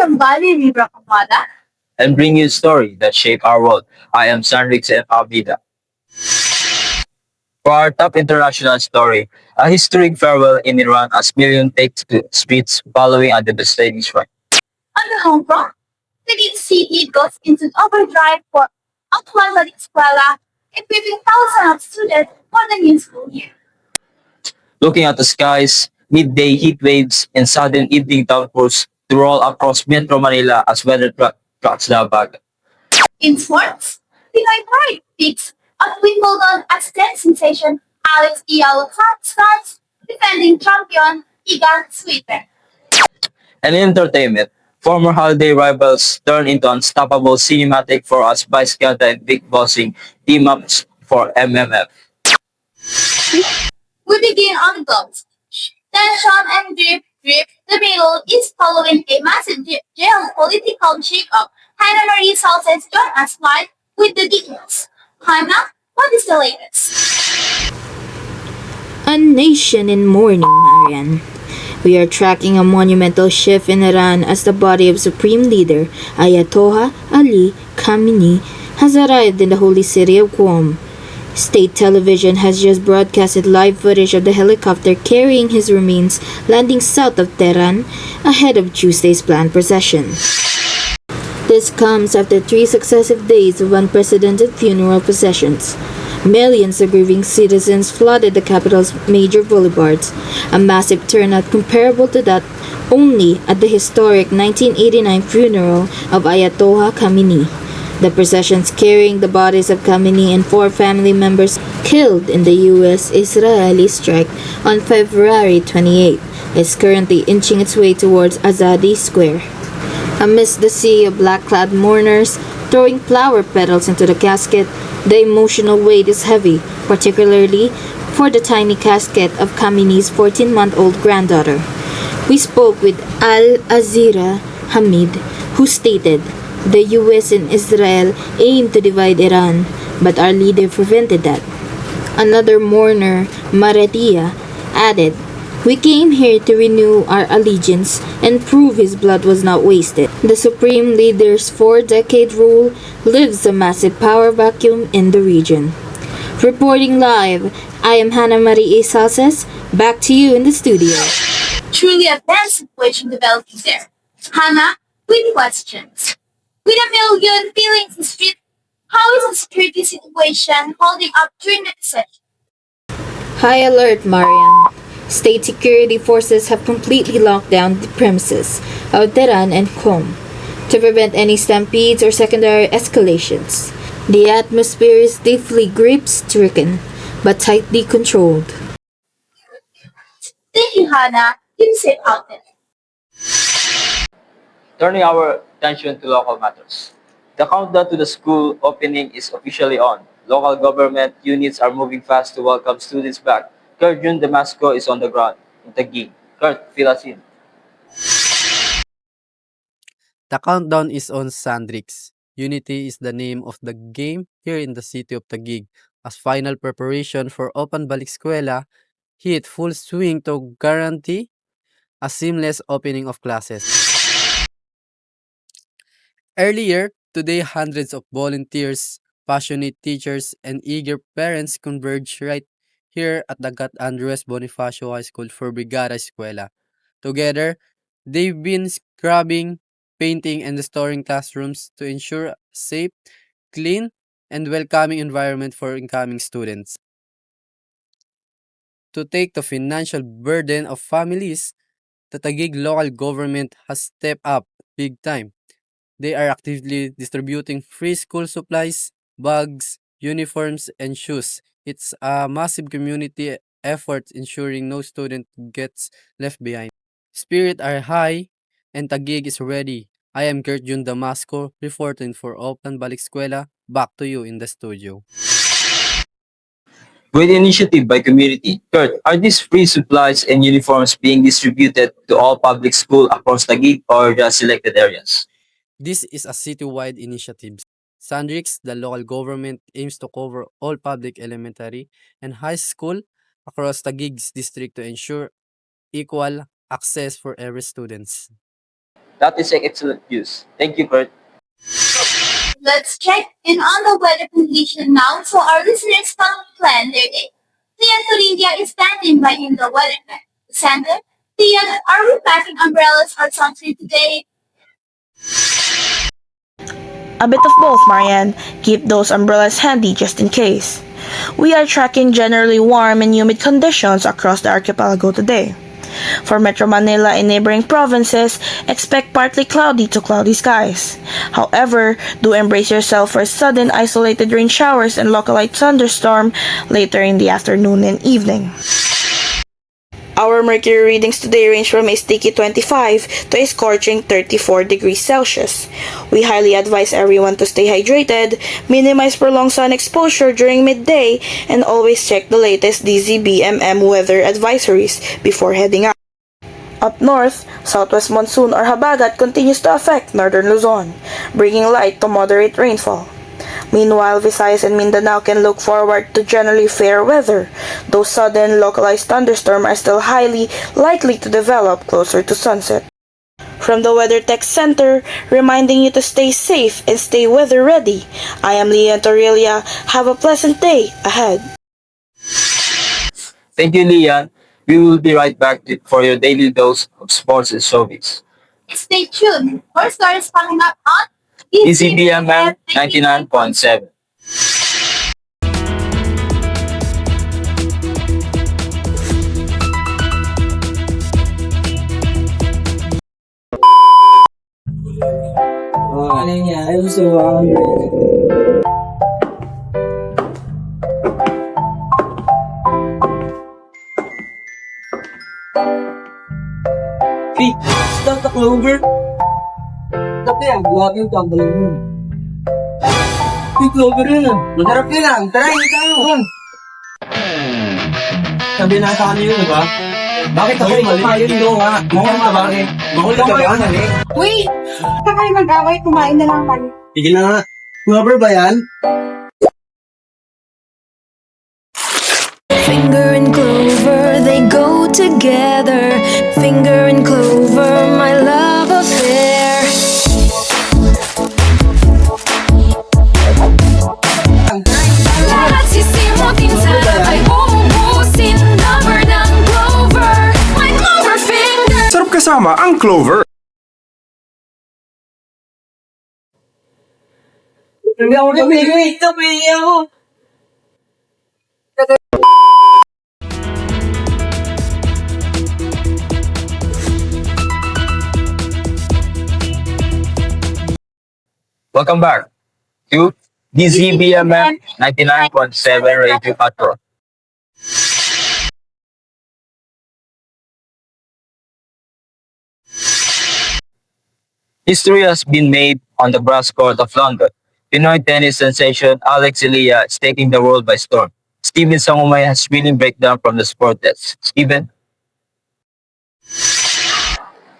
from Valley River Kamada and bring you a story that shaped our world. I am Sanrix and Abida. For our top international story, a historic farewell in Iran as millions take to the streets following a devastating strike. On the home front, the big city goes into overdrive for Automobile Escuela, equipping thousands of students for the new school year. Looking at the skies, midday heat waves, and sudden evening downpours to roll across Metro Manila as weather trucks the bag. In sports, Pinoy pride peaks at Wimbledon as tennis sensation Alex Iyalo starts defending champion Iga Swiatek. And in entertainment, former holiday rivals turn into unstoppable cinematic for us Vice Ganda and Big Bossing team-ups for MMF. We begin on the gloves. Tension and drip. The middle is following a massive geopolitical shake-up. Hannah Marie Salses join us live with the details. Hannah, what is the latest? A nation in mourning, Marian. We are tracking a monumental shift in Iran as the body of Supreme Leader Ayatollah Ali Khamenei has arrived in the holy city of Qom. State television has just broadcasted live footage of the helicopter carrying his remains landing south of Tehran ahead of Tuesday's planned procession. This comes after 3 successive days of unprecedented funeral processions. Millions of grieving citizens flooded the capital's major boulevards, a massive turnout comparable to that only at the historic 1989 funeral of Ayatollah Khamenei. The processions carrying the bodies of Khamenei and 4 family members killed in the U.S.-Israeli strike on February 28 is currently inching its way towards Azadi Square. Amidst the sea of black-clad mourners throwing flower petals into the casket, the emotional weight is heavy, particularly for the tiny casket of Khamenei's 14-month-old granddaughter. We spoke with Al-Azira Hamid, who stated, "The US and Israel aim to divide Iran, but our leader prevented that." Another mourner, Maratia, added, "We came here to renew our allegiance and prove his blood was not wasted." The Supreme Leader's 4-decade rule leaves a massive power vacuum in the region. Reporting live, I am Hannah Marie Salses. Back to you in the studio. Truly a tense situation developing there. Hannah, with questions. With a million feelings in the street, how is the security situation holding up during the session? High alert, Mariam. State security forces have completely locked down the premises of Tehran and Qom to prevent any stampedes or secondary escalations. The atmosphere is deeply grief-stricken, but tightly controlled. Thank you, Hannah. Keep safe out there. Turning our attention to local matters. The countdown to the school opening is officially on. Local government units are moving fast to welcome students back. Kurt Jun Damasco is on the ground in Taguig. Kurt, fill us in. The countdown is on Sandrix. Unity is the name of the game here in the city of Taguig, as final preparation for Open Balik Eskwela hit full swing to guarantee a seamless opening of classes. Earlier today, hundreds of volunteers, passionate teachers, and eager parents converged right here at the Gat Andres Bonifacio High School for Brigada Eskwela. Together, they've been scrubbing, painting, and restoring classrooms to ensure a safe, clean, and welcoming environment for incoming students. To take the financial burden of families, the Taguig local government has stepped up big time. They are actively distributing free school supplies, bags, uniforms, and shoes. It's a massive community effort ensuring no student gets left behind. Spirit are high and Taguig is ready. I am Gert Jun Damasco reporting for Open Balik Eskwela. Back to you in the studio. With initiative by community, Kurt, are these free supplies and uniforms being distributed to all public schools across Taguig or just selected areas? This is a citywide initiative. Sandrix, the local government, aims to cover all public elementary and high school across Taguig's district to ensure equal access for every students. That is excellent news. Thank you, Kurt. Let's check in on the weather condition now so our listeners can plan their day. Tian Toribia is standing by in the weather center. Tian, are we packing umbrellas or something today? A bit of both, Marianne. Keep those umbrellas handy just in case. We are tracking generally warm and humid conditions across the archipelago today. For Metro Manila and neighboring provinces, expect partly cloudy to cloudy skies. However, do embrace yourself for sudden isolated rain showers and localized thunderstorm later in the afternoon and evening. Our mercury readings today range from a sticky 25 to a scorching 34 degrees Celsius. We highly advise everyone to stay hydrated, minimize prolonged sun exposure during midday, and always check the latest Dzbmm weather advisories before heading out. Up north, southwest monsoon or habagat continues to affect northern Luzon, bringing light to moderate rainfall. Meanwhile, Visayas and Mindanao can look forward to generally fair weather, though sudden localized thunderstorms are still highly likely to develop closer to sunset. From the Weather Tech Center, reminding you to stay safe and stay weather ready, I am Leah Torrelia. Have a pleasant day ahead. Thank you, Leon. We will be right back for your daily dose of sports and showbiz. Stay tuned. More stories coming up on ECBMM 99.7. Ano niya? I was so hungry. Hey, stop the clover. Stop yan, buhat yung tumbling mo. Hey, clover yun ah. Masarap yun lang. Tara, hindi tayo. Sabi na sa kanya yun, diba? Bakit ako mali? Ikaw nga. Mahal ka ba? Mahal ka ba? Wait! Baka kayo mag-away, kumain na lang kayo. Tigil na nga. Clover ba yan? Finger and clover, they go together. Finger and clover, my love affair. Lahat sisimutin sa ay uubusin. Lover ng clover, my clover finger. Sarap kasama ang Clover. Hindi ako tumigil. Tumigil ako. Welcome back to DZBMM 99.7 Radio Patrol. History has been made on the brass court of London. Pinoy tennis sensation Alex Elia is taking the world by storm. Steven Sangumay has thrilling breakdown from the sport desk. Steven?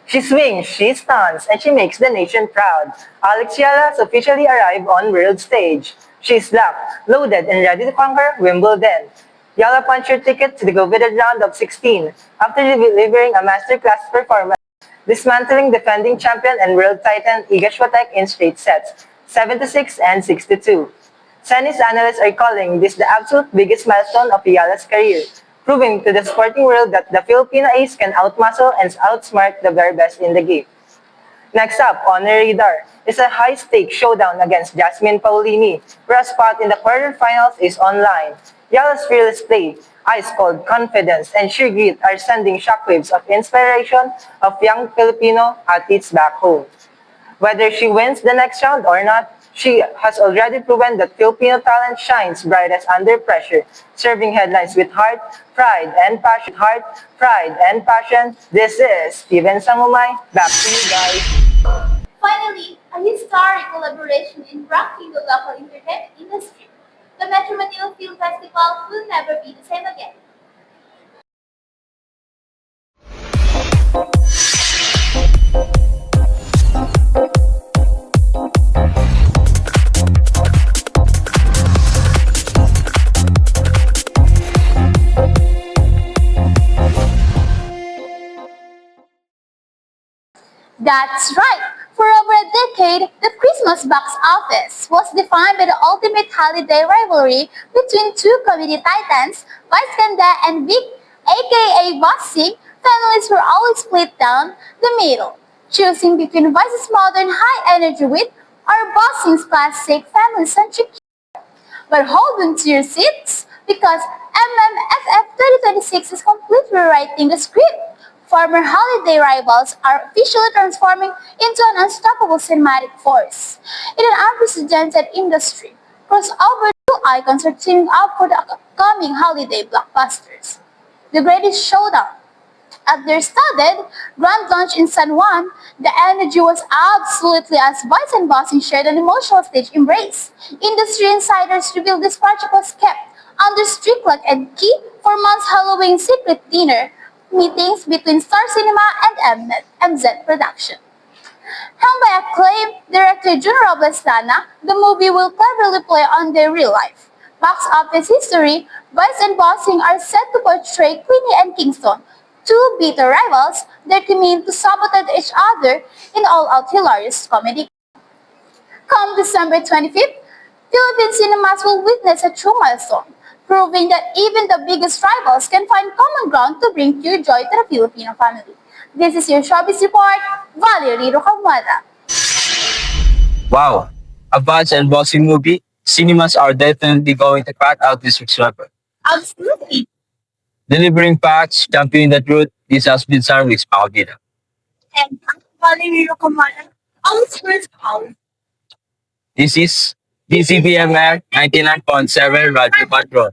She swings, she stuns, and she makes the nation proud. Alex Yala has officially arrived on world stage. She's locked, loaded, and ready to conquer Wimbledon. Yala punched her ticket to the coveted round of 16 after delivering a masterclass performance, dismantling defending champion and world titan Iga Swiatek in straight sets, 7-6 and 6-2. Tennis analysts are calling this the absolute biggest milestone of Yala's career, proving to the sporting world that the Filipino ace can outmuscle and outsmart the very best in the game. Next up on the radar is a high-stakes showdown against Jasmine Paolini, where a spot in the quarterfinals is online. Yala's fearless play, ice-cold confidence, and sheer grit are sending shockwaves of inspiration of young Filipino athletes back home. Whether she wins the next round or not, she has already proven that Filipino talent shines brightest under pressure, serving headlines with heart, pride, and passion. Heart, pride, and passion. This is Steven Sangumay. Back to you guys. Finally, a historic collaboration in rocking the local internet industry. The Metro Manila Film Festival will never be the same again. That's right. For over a decade, the Christmas box office was defined by the ultimate holiday rivalry between two comedy titans, Vice Ganda and Vic, aka Bossing. Families were always split down the middle, choosing between Vice's modern high-energy wit or Bossing's classic family-centric. But hold on to your seats because MMFF 2026 is completely rewriting the script. Former holiday rivals are officially transforming into an unstoppable cinematic force. In an unprecedented industry, crossover two icons are teaming up for the upcoming holiday blockbusters. The Greatest Showdown. At their studded grand launch in San Juan, the energy was absolutely as Vice and Bossing shared an emotional stage embrace. Industry insiders revealed this project was kept under strict lock and key for months Halloween secret dinner meetings between Star Cinema and Mnet, MZ Production. Helmed by acclaimed director Jun Robles Lana, the movie will cleverly play on their real life. Box office history, Vice and Bossing are set to portray Queenie and Kingston, two bitter rivals determined to sabotage each other in all-out hilarious comedy. Come December 25th, Philippine cinemas will witness a true milestone, proving that even the biggest rivals can find common ground to bring pure joy to the Filipino family. This is your Showbiz Report, Valerie Rocamada. Wow, a Vance and boxing movie? Cinemas are definitely going to cut out this week's rapper. Absolutely. Delivering facts, championing the truth, this has been Sarwix Pakabida. And Valerie Rocamada, always first out. This is DCBMR 99.7 Radio Patrol.